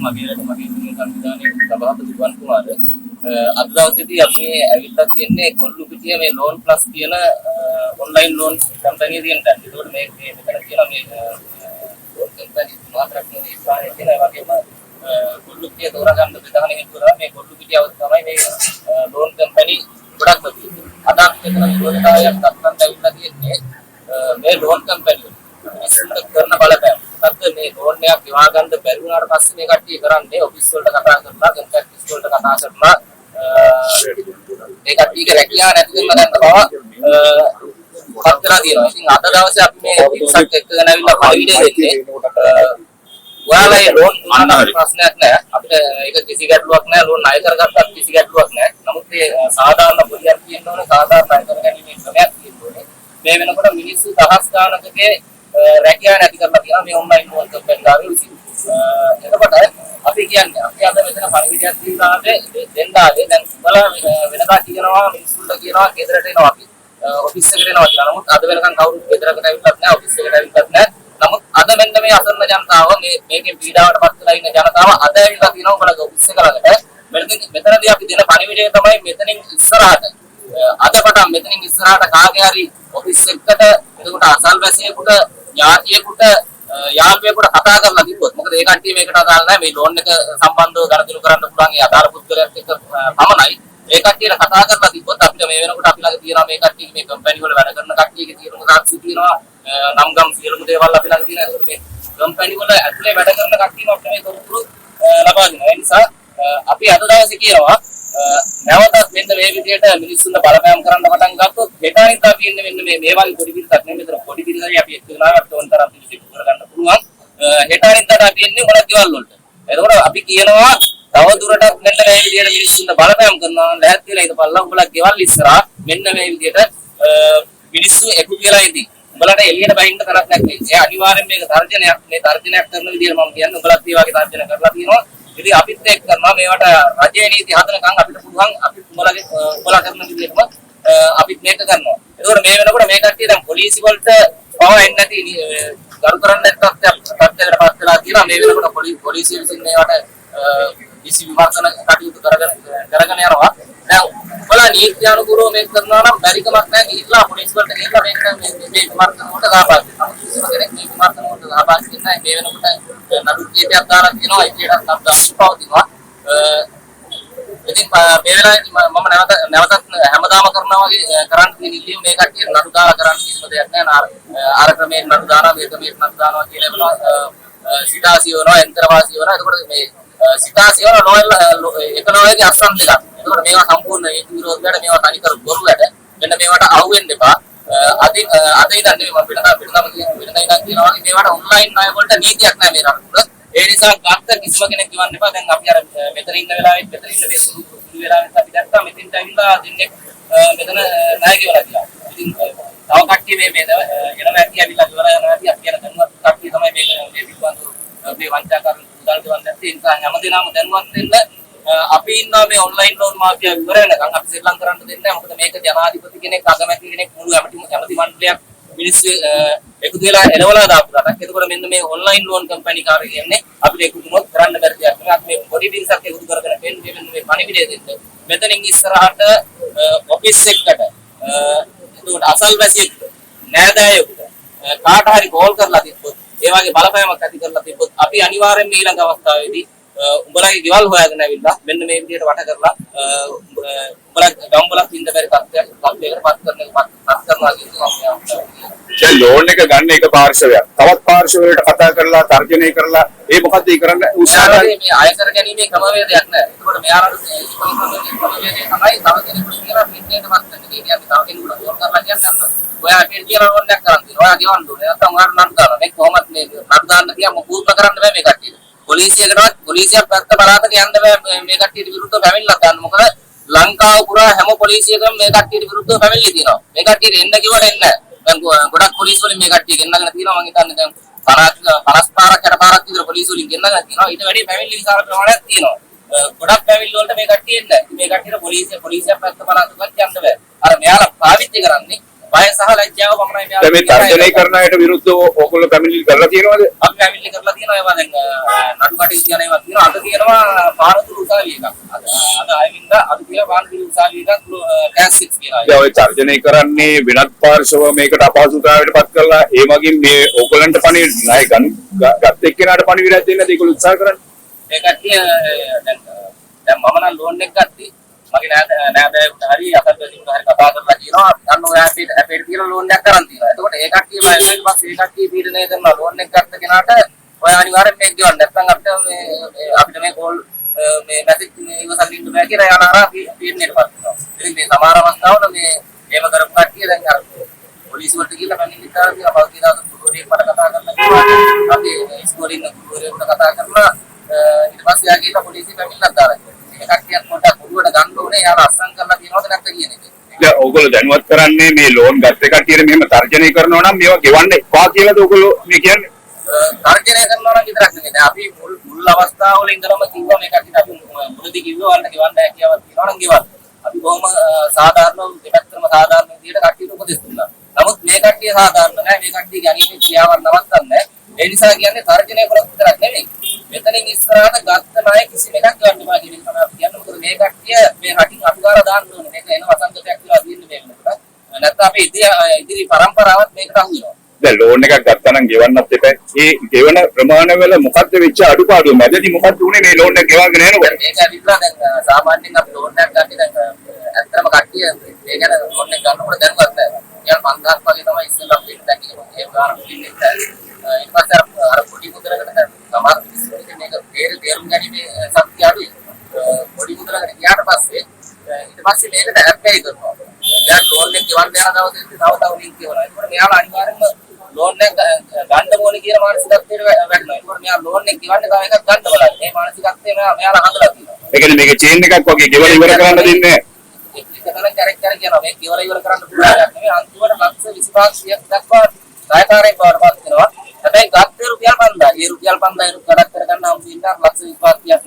මගේ සංවිධානයේ සභාපති වන් කුමාර අද දවසේදී අපි ඇවිල්ලා තියෙන්නේ කොල්ලු පිටිය මේ ලෝන් ප්ලස් කියන ඔන්ලයින් ලෝන් කම්පැනි තියෙන තැන. ඒකට මේ මෙතන තියෙන මේ ලෝන් කම්පැනි මාත්‍රක් නේ ඉස්සරහේ තියෙන ඒ වගේම කොල්ලු පිටිය තෝරගන්න විධානය හේතුව මේ කොල්ලු පිටියව තමයි මේ ලෝන් කම්පැනි ගොඩක් තියෙන්නේ. අද අපි මෙතන විරෝධතාවයක් දක්වන්න ඇවිල්ලා තියෙන්නේ මේ ලෝන් කම්පැනි ඉස්සරහට කරන බලපෑම. නැත්නම් මේ ලෝන් එකක් ගෙවා ගන්න බැරි වුණාට පස්සේ මේ කට්ටිය කරන්නේ ඔෆිස් වලට කතා කරලා කොන්ට්‍රැක්ට්ස් වලට කතා කරලා මේ කට්ටියගේ රැකියාව නැති කරලා ගන්න බව පත්‍රලා තියෙනවා. ඉතින් අද දවසේ අපි මේ පිටසක් එක්කගෙන ආවිල්ලා පරිවිඩය දෙන්නේ. ඔයාලා ලෝන් දුන්නා ප්‍රශ්නයක් නැහැ. අපිට ඒක කිසි ගැටලුවක් නැහැ. ලෝන් ණය කරගත්තත් කිසි ගැටලුවක් නැහැ. නමුත් මේ සාධාරණ පොලියක් තියෙන්න ඕනේ. සාධාරණ ණය කරගැනීමේ ක්‍රමයක් තියෙන්න ඕනේ. මේ වෙනකොට මිනිස්සු දහස් ගානකගේ රැකියාව නැති කරලා තියෙනවා මේ ඔන්ලයින් ලෝන් කම්පැනිලාවේ විසින්. එතකොට අපි කියන්නේ අපි අද මෙතන පරිවිඩයක් දීලානේ දෙන්නාගේ දැන් උඹලා වෙනදා කියනවා මිනිස්සුන්ට කියනවා ගෙදරට එනවා අපි ඔෆිස් එකට එනවා කියලා. නමුත් අද වෙනකන් කවුරුත් ගෙදරකට ඇවිල්ලත් නැහැ ඔෆිස් එකට ඇවිල්ලත් නැහැ. නමුත් අද මෙන්න මේ අසරණ ජනතාව මේකෙන් පීඩාවට පත් වෙලා ඉන්න ජනතාව අද ඇවිල්ලා තියෙනවා උඹලගේ ඔෆිස් එක ළඟට. මෙතනදී අපි දෙන පරිවිඩය තමයි මෙතනින් ඉස්සරහට අද පටන් මෙතනින් ඉස්සරහට කාගේ හරි ඔෆිස් එකකට එතකොට අසල්වැසියෙකුට ඥාතියෙකුට යාළුවෙකුට කතා කරලා තිබ්බොත් මොකද ඒ කට්ටිය මේකට අදාළ නැහැ මේ ලෝන් එක සම්බන්ධව ගණතුණු කරන්න පුළුවන් ඒ අදාළ පුද්ගලයාත් එක්ක පමණයි ඒ කට්ටියට කතා කරලා තිබ්බොත් අපිට මේ වෙනකොට අපි ළඟ තියෙනවා මේ කට්ටිය මේ කම්පැනි වල වැඩ කරන කට්ටියගේ තියෙන සාක්ෂි තියෙනවා නම් ගම් සියලුම දේවල් අපි ළඟ තියෙනවා ඒකට මේ කම්පැනි වල ඇතුලේ වැඩ කරන කට්ටියම අපිට මේ තොරතුරු ලබා දෙනවා ඒ නිසා අපි අද දවසේ කියනවා නැවතත් මෙන්න මේ විදිහට මිනිස්සුන්ට බලපෑම් කරන්න පටන් ගත්තොත් හෙටානිත් අපි ඉන්නේ මෙන්න මේ වගේ පොඩි පිටක් නෙමෙයි මෙතන පොඩි පිටකයි අපි එක්ක ගනවා අපිට ඕන තරම් පිළිසිදු කරගන්න පුළුවන් හෙටානිත් අපි ඉන්නේ මොනක් ගෙවල් වලට එතකොට අපි කියනවා තව දුරටත් මෙන්න මේ විදිහට මිනිස්සුන්ට බලපෑම් කරනවා නම් ලෑත් වෙලා ඉඳපල්ලා උඹලා ගෙවල් ඉස්සරහා මෙන්න මේ විදිහට මිනිස්සු එකතු වෙලා ඉදී උඹලට එළියට බහින්න තරක් නැත්නම් ඒ අනිවාර්යෙන් මේක තර්ජනයක් මේ තර්ජනයක් කරන විදිහට මම කියන්නේ උඹලත් මේ වගේ තර්ජන කරලා තියෙනවා ඉතින් අපිත් එක්ක කරනවා මේවට රජයේ නීති හදනකම් අපිට පුළුවන් අපි උඹලා කරන විදිහටම අපිත් මේක කරනවා. ඒකෝර මේ වෙනකොට මේ කට්ටිය දැන් පොලිසිය වලට පව එන්නේ නැති ගරු කරන්නේ තත්ත්වයකටපත් වෙලා තියෙනවා. මේ වෙනකොට පොලිසිය විසින් මේවට කිසි විමර්ශන කටයුතු කරගෙන යනවා. දැන් උඹලා නීති අනුකූලව මේක කරනවා නම් බැරිකමක් නැහැ. ගිහිල්ලා පොලිසිය වලට ගිහිල්ලා මේක මේ විමර්ශන වලට සහභාගී වෙනවා. කිසිම කෙනෙක් මේ විමර්ශන වලට සහභාගී වෙන්නේ නැහැ. මේ වෙනකොට නඩු කීපයක් දාලා තියෙනවා. ඒකටත් අපි පවතිනවා. ඉතින් මේ වෙලාවේදී මම නැවතත් හැමදාම කරනවා වගේ කරන්න තියෙන ඉල්ලීම මේ කට්ටිය නඩු දාලා කරන්න කිසිම දෙයක් නැහැ. ආර ක්‍රමයෙන් නඩු දානවා මේ ක්‍රමයෙන් නඩු දානවා කියලා වෙනවා. සිතාසිය වෙනවා යන්ත්‍රවාසී වෙනවා. එතකොට මේ සිතාසිය වෙනවා එකොනොමිකේ අස්සම් දෙකක්. එතකොට මේවා සම්පූර්ණ හේතු විරෝධ වැඩ මේවා තනි කර බොරු වැඩ. මෙන්න මේවට අහු වෙන්න එපා. අද ඉඳන් නෙමෙයි මම වෙනදා ඉඳන් කියනවා වගේ මේවට ඔන්ලයින් ණය වලට නීතියක් නැහැ මේ රටේ. ඒ නිසා ගත්ත කිසිම කෙනෙක් කියවන්න එපා. දැන් අපි අර මෙතන ඉන්න වෙලාවෙත් මෙතන ඉන්න සුළු වෙලාවෙත් අපි දැක්කා මෙතෙන්ට ඇවිල්ලා දෙන්නේ මෙතන ණය ගෙවලා කියලා. ඉතින් තව කට්ටිය මේ එනවා ඇති ඇවිල්ලා ගෙවලා යනවා ඇති අපි කියන දැනුවත් කට්ටිය තමයි මේ පිළිබඳව මේ වංචාකාරී උදාල් දෙවන්නේ නැත්තේ. ඒ නිසා හැමදේනම දැනුවත් වෙන්න අපි ඉන්නවා මේ ඔන්ලයින් ලෝන් මාෆියා ඉවර වෙනකන් අපි සෙල්ලම් කරන්න දෙන්නේ නැහැ. මොකද මේක ජනාධිපති කෙනෙක් අගමැති කෙනෙක් මුළු ඇමති මණ්ඩලයක් මිනිස්සු එකතු වෙලා එළවලා දාපු රටක්. එතකොට මෙන්න මේ ඔන්ලයින් ලෝන් කම්පැනි කාර්ය කියන්නේ අපිට එකතු වුණොත් කරන්න බැරි දෙයක් නෙවෙයි. අපි මේ පොඩි පිරිසක් එකතු කරගෙන මෙන්න මේ පණිවිඩය දෙන්න. මෙතනින් ඉස්සරහට ඔෆිස් එකකට එතකොට අසල්වැසියෙකුට නෑදෑයෙකුට කාට හරි කෝල් කරලා තිබ්බොත් ඒ වගේ බලපෑමක් ඇති කරලා තිබ්බොත් අපි අනිවාර්යෙන්ම ඊළඟ අවස්ථාවේදී උඹලගේ ගෙවල් හොයාගෙන ඇවිල්ලා මෙන්න මේ විදිහට වට කරලා උඹලා ගම්වලක් ඉන්න බැරි තත්ත්වයකට පත් කරනවා කියනවා. දැන් ලෝන් එක ගන්න එක පාර්ශවයක් තවත් පාර්ශවයකට කතා කරලා තර්ජනය කරලා ඒ මොකද්ද ඒ කරන්න උත්සාහ කරන්නේ මේ අය කර ගැනීමේ ක්‍රමවේදයක් නැහැ. ඒකට මෙයාලට මේ ක්‍රමවේදය තමයි තව කෙනෙකුට කියලා පිටින්ට මත් වෙන. ඒ කියන්නේ තව කෙනෙකුට ෆෝන් කරලා කියන්නේ ඔයා අපිට කියලා ඕන දෙයක් කරන් තියෙනවා. ඔයා ගෙවන්න ඕනේ. නැත්නම් ඔයාලට නඩු දානවා. මේ කොහොමද මේ නඩු දාන්න කියලා මොකුත් කරන්න බෑ මේ කට්ටියට. පොලිසියකටවත් පොලිසියක් පැත්ත බලාතක යන්න බෑ මේ කට්ටියට විරුද්ධව පැමිණිලා ගන්න. මොකද ලංකාව පුරා හැම පොලිසියකම මේ කට්ටියට විරුද්ධව පැමිණිලි තියෙනවා. මේ කට්ටියට එන්න කිව්වට එන්නේ නැහැ. දැන් ගොඩක් පොලිස් වලින් මේ කට්ටිය ගෙන්නගෙන තියෙනවා. මම හිතන්නේ දැන් 50 පාරක් 60 පාරක් විතර පොලිස් වලින් ගෙන්නගෙන තියෙනවා. ඊට වැඩි පැමිණිලි විශාල ප්‍රමාණයක් තියෙනවා. ගොඩක් පැමිණිලි වලට මේ කට්ටිය එන්නේ නැහැ. මේ කට්ටියට පොලිසිය පැත්ත බලාතකවත් යන්න බෑ. අර මෙයාලා පාවිච්චි කරන්නේ බය සහ ලැජ්ජාව පමණයි දැන් මේ තර්ජනය කරන අයට විරුද්ධව ඕගොල්ලෝ පැමිණිලි කරලා තියෙනවද? අපි පැමිණිලි කරලා තියෙනවා. ඒවා දැන් නඩු කටයුතු කියන ඒවා තියෙනවා. අද තියෙනවා පාරතුරු උසාවිය එකක්. අද ආයෙත් අද තියෙනවා පාරතුරු උසාවිය එකක් ටැක්ස් 6 කියලා. දැන් ඔය තර්ජනය කරන්නේ වෙනත් පාර්ශව මේකට අපහසුතාවයට පත් කරලා ඒ වගේම මේ ඕගොල්ලන්ට පණිවිඩ ණය ගත් එක්කෙනාට පණිවිඩයක් දෙන්න ඒගොල්ලෝ උත්සාහ කරන්නේ. ඒ කට්ටිය දැන් මම නම් ලෝන් එක ගත්තේ මගේ නෑදෑයන්ට හරි අකල්පසින්ට හරි කතා කරලා කියනවා අන්න ඔයා අපේට තියෙන ලෝන් එකක් කරන් තියෙනවා. එතකොට ඒ කට්ටිය ඊට පස්සේ ඒ කට්ටිය පීඩනය කරනවා ලෝන් එක ගත්ත කෙනාට ඔය අනිවාර්යෙන් මේක ගෙවන්න. නැත්නම් අපිට මේ කෝල් මේ මැසේජ් ඉවසන් ඉන්න බෑ කියලා යනවා පීඩනයටපත් වෙනවා. ඉතින් මේ සමහර අවස්ථාවල මේ එහෙම කරපු කට්ටිය දැන් අර පොලිසියට ගිහලා පැමිණිලි කරලා තියෙනවා. පෞද්ගලික දායක ගුරුවරයෙක් මට කතා කරලා කිව්වා අපි ඉස්කෝලේ ඉන්න ගුරුවරයෙකුට කතා කරලා ඊට පස්සේ ආ ගිහලා පොලිසිය පැමිණිල්ලක් දාලා ඒ කට්ටියක් පොඩ්ඩක් ඔළුවට ගන්න ඕනේ. යාර අස්සම් කරලා තියෙනවද නැත්ද කියන එක. දැන් ඕගොල්ලෝ දැනුවත් කරන්නේ මේ ලෝන් ගත්ත කට්ටියට මෙහෙම තර්ජනය කරනවා නම් මේවා ගෙවන්න එපා කියලාද ඕගොල්ලෝ මේ කියන්නේ? තර්ජනය කරනවා නම් විතරක් නෙමෙයි. දැන් අපි මුල් අවස්ථාවල ඉඳලම කිව්වා මේ කට්ටියට අපි මුලදී කිව්වා වලට ගෙවන්න හැකියාවක් තියෙනවා නම් ගෙවන්න. අපි බොහොම සාධාරණව දෙපැත්තම සාධාරණ විදිහට කට්ටියට උපදෙස් දුන්නා. නමුත් මේ කට්ටිය සාධාරණ නැහැ. මේ කට්ටියගේ අනිත් ක්‍රියාවන් නවත්තන්නේ. ඒ නිසා කියන්නේ තර්ජනය කරලා විතරක් නෙමෙයි. මෙතනින් ඉස්සරහට ගත්ත ණය කිසිම එකක් ගන්න බෑ කියන එක තමයි අපි කියන්නේ. මොකද මේ කට්ටිය මේ රටින් අතුගාලා දාන්න ඕනේ. මේක එන වසංගතයක් කියලා දින්නේ මේ වෙනකොට. නැත්නම් අපි ඉදිරි පරම්පරාවත් මේකට අහු වෙනවා. දැන් ලෝන් එකක් ගත්තා නම් ගෙවන්නත් එපා. ඒ ගෙවන ප්‍රමාණය වල මොකද්ද වෙච්ච අඩුපාඩුව? මැදදී මොකද්ද උනේ මේ ලෝන් එක ගෙවාගෙන යනකොට? මේක ඇවිල්ලා දැන් සාමාන්‍යයෙන් අපි ලෝන් එකක් ගන්න දැන් ඇත්තම කට්ටිය මේ ගැන ලෝන් එක ගන්නකොට දැනුවත් නැහැ. කියන 5000ක් වගේ තමයි ඉස්සෙල්ලා දෙන්න දැක්කේ. ඒ ගානක් දෙන්නේ නැහැ. ඊට පස්සේ අර පොඩි මුදලකට සමහර මිනිස්සුන්ට මේක තේරුම් ගැනීමේ ශක්තිය අඩුයි. පොඩි මුදලකට ගියාට පස්සේ ඊට පස්සේ මේකට හැප්පෙයි කරනවා. දැන් ලෝන් එක ගෙවන්න යන දවසේ තව ලින්ක් කියවනවා. ඒකට මෙයාලා අනිවාර්යෙන්ම ලෝන් එක ගන්න ඕනේ කියන මානසිකත්වයට වැටෙනවා. ඒකට මෙයා ලෝන් එක ගෙවන්න තව එකක් ගන්න බලන්නේ. මේ මානසිකත්වය මෙයාලා හදලා තියෙනවා. ඒ කියන්නේ මේක චේන් එකක් වගේ ගෙවලා ඉවර කරන්න දෙන්නේ නැහැ. එකතරම් කැරක් කියනවා මේ ගෙවලා ඉවර කරන්න පුළුවන් එකක් නෙමෙයි. අන්තිමට ලක්ෂ 25ක් දක්වා සායකාරයෙන් බවටපත් වෙනවා. හැබැයි ගත්තේ රුපියල් 5000. ඒ රුපියල් 5000 ගඩක් කරගන්න හම් වෙනවා ලක්ෂ 25ක්